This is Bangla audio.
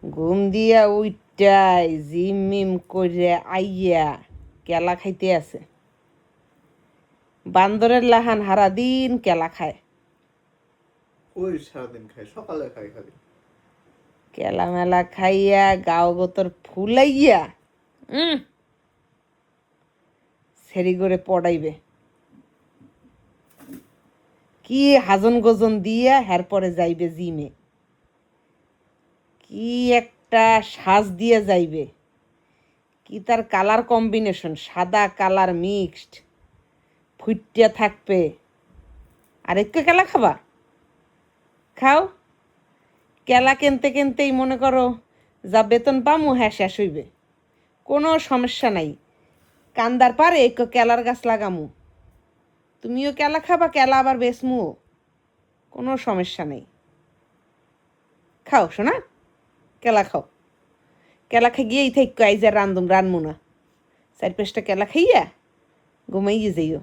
ঘুম দিয়া উইটাই জিম মিম করে আইয়া কেলা খাইতে আছে। বান্দরের লাহান হারা দিন কেলা খায়। ওই সারাদিন খায়, সকালে খায় খালি। কেলা মেলা খাইয়া গাও গোতর ফুলাইয়া সেরি করে পড়াইবে। কি হাজন গজন দিয়া হের পরে যাইবে জিমে। কি একটা সাজ দিয়ে যাইবে, কি তার কালার কম্বিনেশন, সাদা কালার মিক্সড, ফুটিয়া থাকবে। আর একটু কেলা খাবা, খাও। কেলা কিনতে কিনতেই মনে করো যা বেতন পামু হ্যাঁ শেষ হইবে, কোনো সমস্যা নাই। কান্দার পারে একটু কেলার গাছ লাগামু, তুমিও কেলা খাবা, কেলা আবার বেচমুও, কোনো সমস্যা নেই। খাও শোনা, কেলা খাও। কেলা খাই গিয়েই থাকো, আইজার রান্ধুম রানমু না। 4-5টা কেলা খাইয়া ঘুমাইয়ে যাইও।